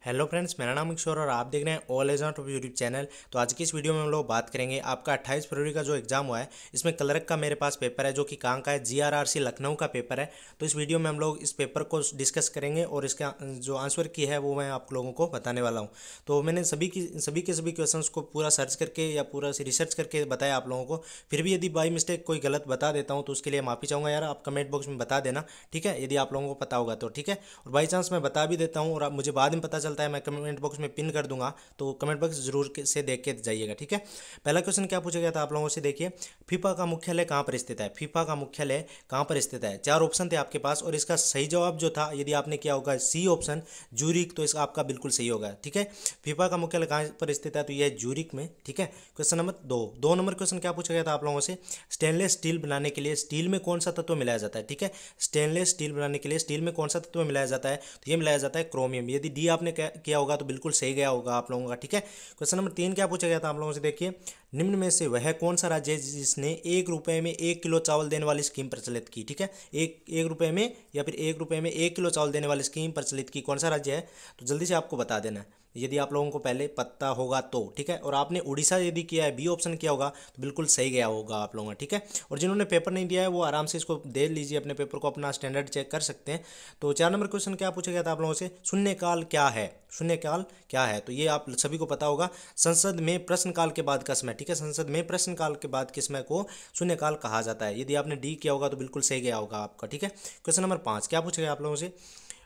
Hello friends, मेरा नाम किशोर और आप देख रहे हैं all age of YouTube channel. तो आज की इस वीडियो में हम लोग बात करेंगे आपका 28 फरवरी का जो एग्जाम हुआ है, इसमें क्लर्क का मेरे पास पेपर है जो कि कहाँ का है, जीआरआरसी लखनऊ का पेपर है। तो इस वीडियो में हम लोग इस पेपर को डिस्कस करेंगे और इसका जो आंसर की है वो मैं आप लोगों को बताने वाला हूँ। तो मैंने सभी के सभी क्वेश्चंस को पूरा सर्च करके या पूरा रिसर्च करके बताया आप लोगों को। फिर भी यदि बाई मिस्टेक कोई गलत बता देता हूँ तो उसके लिए माफ़ी चाहूँगा यार, आप कमेंट बॉक्स में बता देना, ठीक है, यदि आप लोगों को पता होगा तो, ठीक है। और बाई चांस मैं बता भी देता हूँ और मुझे बाद में पता चलता है, मैं कमेंट बॉक्स में पिन कर दूंगा, तो कमेंट बॉक्स जरूर से देख के जाइएगा, ठीक है। पहला क्वेश्चन क्या पूछा गया था आप लोगों से, देखिए, फीफा का मुख्यालय कहाँ पर स्थित है। फीफा का मुख्यालय कहाँ पर स्थित है। चार ऑप्शन थे आपके पास और इसका सही जवाब जो था, यदि आपने किया होगा सी ऑप्शन जूरिक, तो इसका आपका बिल्कुल सही होगा, ठीक है। फीफा का मुख्यालय कहाँ पर स्थित है, तो यह जूरिक में, ठीक है। क्वेश्चन नंबर दो नंबर क्वेश्चन क्या पूछा गया था आप लोगों से, स्टेनलेस स्टील बनाने के लिए स्टील में कौन सा तत्व मिलाया जाता है, ठीक है। स्टेनलेस स्टील बनाने के लिए स्टील में कौन सा तत्व मिलाया जाता है, तो ये मिलाया जाता है क्रोमियम। यदि डी आपने किया होगा तो बिल्कुल सही गया होगा आप लोगों का, ठीक है। क्वेश्चन नंबर 3 क्या पूछा गया था आप लोगों से, देखिए, निम्न में से वह कौन सा राज्य है जिसने 1 रुपये में 1 किलो चावल देने वाली स्कीम प्रचलित की, ठीक है। एक रुपये में या फिर 1 रुपये में 1 किलो चावल देने वाली स्कीम प्रचलित की, कौन सा राज्य है, तो जल्दी से आपको बता देना है यदि आप लोगों को पहले पता होगा तो, ठीक है। और आपने उड़ीसा यदि किया है, बी ऑप्शन किया होगा, तो बिल्कुल सही गया होगा आप लोगों का, ठीक है। और जिन्होंने पेपर नहीं दिया है वो आराम से इसको दे लीजिए, अपने पेपर को अपना स्टैंडर्ड चेक कर सकते हैं। तो 4 नंबर क्वेश्चन क्या पूछा गया था आप लोगों से, शून्यकाल क्या है। शून्यकाल क्या है, तो ये आप सभी को पता होगा, संसद में प्रश्नकाल के बाद का समय, ठीक है। संसद में प्रश्नकाल के बाद के समय को शून्यकाल कहा जाता है। यदि आपने डी किया होगा तो बिल्कुल सही गया होगा आपका, ठीक है। क्वेश्चन नंबर 5 क्या पूछा गया आप लोगों से,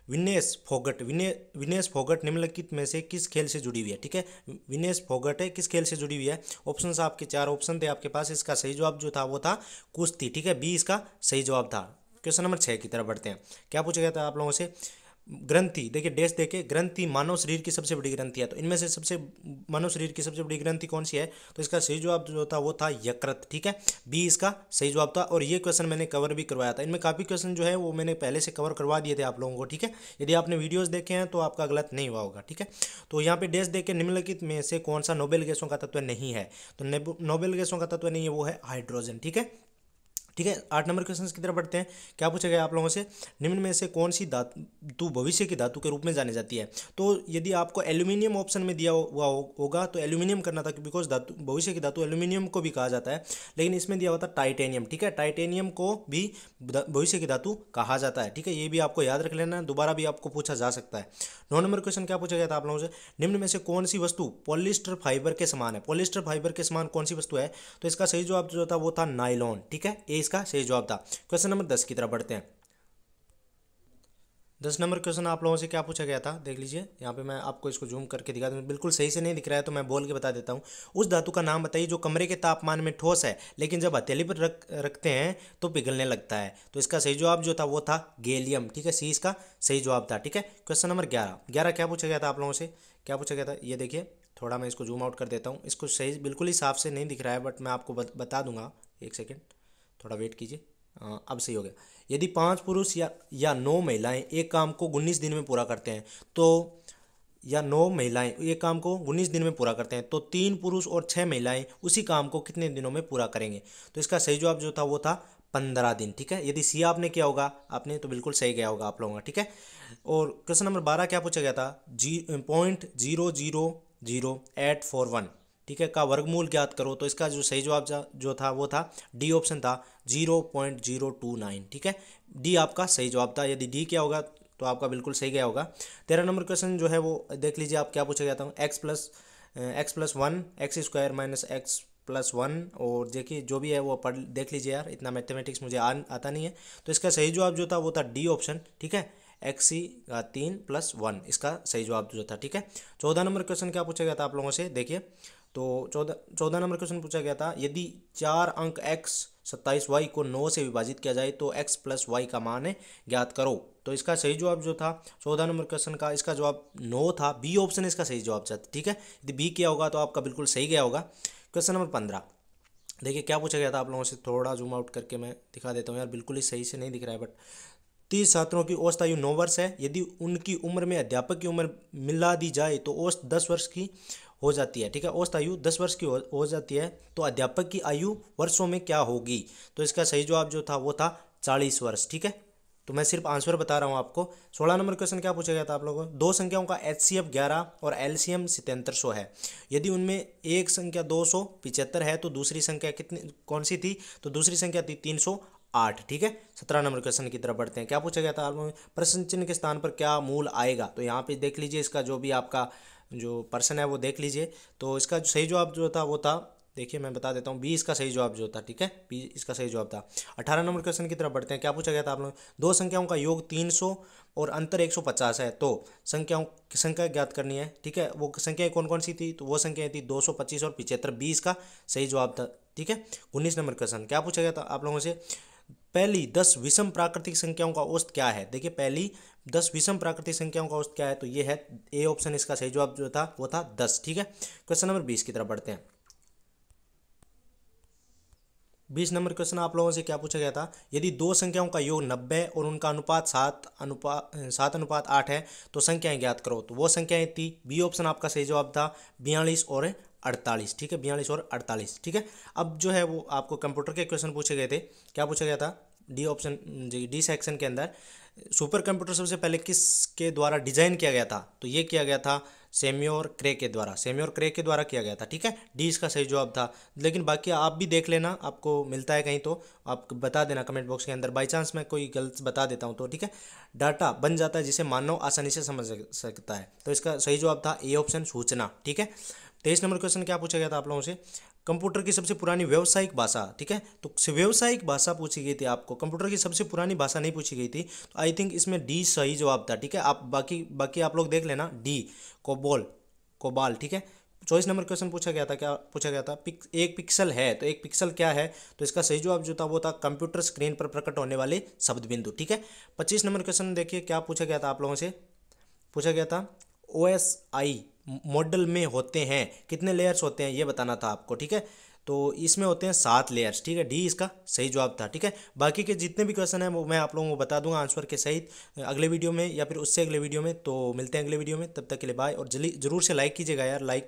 विनेश फोगट निम्नलिखित में से किस खेल से जुड़ी हुई है, ठीक है। विनेश फोगट है, किस खेल से जुड़ी हुई है। ऑप्शन आपके 4 ऑप्शन थे आपके पास, इसका सही जवाब जो था वो था कुश्ती, ठीक है, बी इसका सही जवाब था। क्वेश्चन नंबर 6 की तरफ बढ़ते हैं। क्या पूछा गया था आप लोगों से, ग्रंथि, देखिए डैश देखे, ग्रंथि मानव शरीर की सबसे बड़ी ग्रंथि है, तो इनमें से मानव शरीर की सबसे बड़ी ग्रंथि कौन सी है, तो इसका सही जवाब जो था वो था यकृत, ठीक है, बी इसका सही जवाब था। और ये क्वेश्चन मैंने कवर भी करवाया था, इनमें काफ़ी क्वेश्चन जो है वो मैंने पहले से कवर करवा दिए थे आप लोगों को, ठीक है। यदि आपने वीडियोज़ देखे हैं तो आपका गलत नहीं हुआ होगा, ठीक है। तो यहाँ पे डैश देखे, निम्नलिखित में से कौन सा नोबेल गैसों का तत्व नहीं है, तो नोबेल गैसों का तत्व नहीं है वो है हाइड्रोजन, ठीक है, ठीक है। 8 नंबर क्वेश्चन की तरफ बढ़ते हैं। क्या पूछा गया आप लोगों से, निम्न में से कौन सी धातु भविष्य की धातु के रूप में जानी जाती है। तो यदि आपको एल्यूमिनियम ऑप्शन में दिया हुआ होगा तो एल्यूमिनियम करना था, बिकॉज धातु भविष्य की धातु एल्यूमिनियम को भी कहा जाता है, लेकिन इसमें दिया हुआ था टाइटेनियम, ठीक है। टाइटेनियम को भी भविष्य की धातु कहा जाता है, ठीक है, ये भी आपको याद रख लेना, दोबारा भी आपको पूछा जा सकता है। 9 नंबर क्वेश्चन क्या पूछा गया था आप लोगों से, निम्न में से कौन सी वस्तु पॉलिस्टर फाइबर के समान है। पॉलिस्टर फाइबर के समान कौन सी वस्तु है, तो इसका सही जवाब जो था वो था नायलॉन, ठीक है, ये इसका सही जवाब था। क्वेश्चन नंबर 10 की तरफ बढ़ते हैं। 10 नंबर क्वेश्चन आप लोगों से क्या पूछा गया था, देख लीजिए, यहाँ पे मैं आपको इसको जूम करके दिखा दूँ, बिल्कुल सही से नहीं दिख रहा है तो मैं बोल के बता देता हूँ। उस धातु का नाम बताइए जो कमरे के तापमान में ठोस है लेकिन जब हथेली पर रखते हैं तो पिघलने लगता है, तो इसका सही जवाब जो था वो था गैलियम, ठीक है, सी इसका सही जवाब था, ठीक है। क्वेश्चन नंबर 11 क्या पूछा गया था आप लोगों से, क्या पूछा गया था, ये देखिए, थोड़ा मैं इसको जूम आउट कर देता हूँ, इसको सही बिल्कुल ही साफ से नहीं दिख रहा है बट मैं आपको बता दूंगा, एक सेकेंड, थोड़ा वेट कीजिए। अब सही हो गया। यदि 5 पुरुष या 9 महिलाएं एक काम को 19 दिन में पूरा करते हैं तो, या 9 महिलाएं एक काम को 19 दिन में पूरा करते हैं तो 3 पुरुष और 6 महिलाएं उसी काम को कितने दिनों में पूरा करेंगे, तो इसका सही जवाब जो था वो था 15 दिन, ठीक है। यदि सी आपने किया होगा आपने तो बिल्कुल सही गया होगा आप लोगों का, ठीक है। और क्वेश्चन नंबर 12 क्या पूछा गया था, 0.000841, ठीक है, का वर्गमूल ज्ञात करो, तो इसका जो सही जवाब जो था वो था डी ऑप्शन था 0.029, ठीक है, डी आपका सही जवाब था। यदि डी क्या होगा तो आपका बिल्कुल सही गया होगा। 13 नंबर क्वेश्चन जो है वो देख लीजिए आप, क्या पूछा गया था, x+1 x² माइनस x+1, और देखिए जो भी है वो पढ़ देख लीजिए यार, इतना मैथमेटिक्स मुझे आता नहीं है, तो इसका सही जवाब जो था वो था डी ऑप्शन, ठीक है, x3+1 इसका सही जवाब जो था, ठीक है। 14 नंबर क्वेश्चन क्या पूछा गया था आप लोगों से, देखिए, तो 14 नंबर क्वेश्चन पूछा गया था, यदि 4 अंक x 27y को 9 से विभाजित किया जाए तो x+y का मान ज्ञात करो, तो इसका सही जवाब जो था 14 नंबर क्वेश्चन का, इसका जवाब 9 था, बी ऑप्शन इसका सही जवाब था, ठीक है। यदि बी किया होगा तो आपका बिल्कुल सही गया होगा। क्वेश्चन नंबर 15 देखिए क्या पूछा गया था आप लोगों से, थोड़ा जूम आउट करके मैं दिखा देता हूँ यार, बिल्कुल ही सही से नहीं दिख रहा है बट 30 छात्रों की औसत आयु 9 वर्ष है, यदि उनकी उम्र में अध्यापक की उम्र मिला दी जाए तो औसत 10 वर्ष की हो जाती है, ठीक है, औसत आयु 10 वर्ष की हो जाती है, तो अध्यापक की आयु वर्षों में क्या होगी, तो इसका सही जवाब जो था वो था 40 वर्ष, ठीक है, तो मैं सिर्फ आंसर बता रहा हूँ आपको। 16 नंबर क्वेश्चन क्या पूछा गया था आप लोगों को, दो संख्याओं का HCF 11 और LCM 7700 है, यदि उनमें एक संख्या 275 है तो दूसरी संख्या कितनी कौन सी थी, तो दूसरी संख्या थी 308। ठीक है, 17 नंबर क्वेश्चन की तरफ बढ़ते हैं। क्या पूछा गया था आप लोगों में, प्रश्न चिन्ह के स्थान पर क्या मूल आएगा, तो यहाँ पे देख लीजिए इसका जो भी आपका जो प्रश्न है वो देख लीजिए। तो इसका जो सही जवाब जो था वो था, देखिए मैं बता देता हूँ, 20 का सही जवाब जो था। ठीक है, 20 इसका सही जवाब था। 18 नंबर क्वेश्चन की तरफ बढ़ते हैं। क्या पूछा गया था आप लोग, दो संख्याओं का योग 300 और अंतर 150 है, तो संख्या ज्ञात करनी है। ठीक है, वो संख्याएं कौन कौन सी थी, तो वो संख्याएं थी 225 और 75, 20 का सही जवाब था। ठीक है, 19 नंबर क्वेश्चन क्या पूछा गया था आप लोगों से, पहली 10 विषम प्राकृतिक संख्याओं का औसत क्या है। देखिए पहली 10 विषम प्राकृतिक संख्याओं का औसत क्या है, तो ये है ए ऑप्शन, इसका सही जवाब जो था वो था 10। ठीक है, क्वेश्चन नंबर 20 की तरफ बढ़ते हैं। 20 नंबर क्वेश्चन आप लोगों से क्या पूछा गया था, यदि दो संख्याओं का योग 90 और उनका अनुपात 7:8 है तो संख्याएं ज्ञात करो, तो वो संख्याएं थी, बी ऑप्शन आपका सही जवाब था 42 और 48। ठीक है, 42 और 48। ठीक है, अब जो है वो आपको कंप्यूटर के क्वेश्चन पूछे गए थे। क्या पूछा गया था, D option G D section के अंदर, सुपर कंप्यूटर सबसे पहले किसके द्वारा डिजाइन किया गया था, तो ये किया गया था सेम्योर क्रे के द्वारा, सेम्योर क्रे के द्वारा किया गया था। ठीक है, डी इसका सही जवाब था। लेकिन बाकी आप भी देख लेना, आपको मिलता है कहीं तो आप बता देना कमेंट बॉक्स के अंदर, बाई चांस मैं कोई गलत बता देता हूँ तो। ठीक है, डाटा बन जाता है जिसे मानव आसानी से समझ सकता है, तो इसका सही जवाब था ए ऑप्शन सूचना। ठीक है, 23 नंबर क्वेश्चन क्या पूछा गया था आप लोगों से, कंप्यूटर की सबसे पुरानी व्यावसायिक भाषा। ठीक है, तो व्यावसायिक भाषा पूछी गई थी आपको, कंप्यूटर की सबसे पुरानी भाषा नहीं पूछी गई थी, तो आई थिंक इसमें डी सही जवाब था। ठीक है, आप बाकी बाकी आप लोग देख लेना, डी कोबाल। ठीक है, 24 नंबर क्वेश्चन पूछा गया था, क्या पूछा गया था, एक पिक्सल है, तो एक पिक्सल क्या है, तो इसका सही जवाब जो था वो था कंप्यूटर स्क्रीन पर प्रकट होने वाले शब्द बिंदु। ठीक है, 25 नंबर क्वेश्चन देखिए क्या पूछा गया था आप लोगों से, पूछा गया था OSI मॉडल में होते हैं कितने लेयर्स होते हैं, ये बताना था आपको। ठीक है, तो इसमें होते हैं 7 लेयर्स। ठीक है, डी इसका सही जवाब था। ठीक है, बाकी के जितने भी क्वेश्चन हैं वो मैं आप लोगों को बता दूंगा आंसर के सहित अगले वीडियो में या फिर उससे अगले वीडियो में। तो मिलते हैं अगले वीडियो में, तब तक के लिए बाय, और जल्दी जरूर से लाइक कीजिएगा यार, लाइक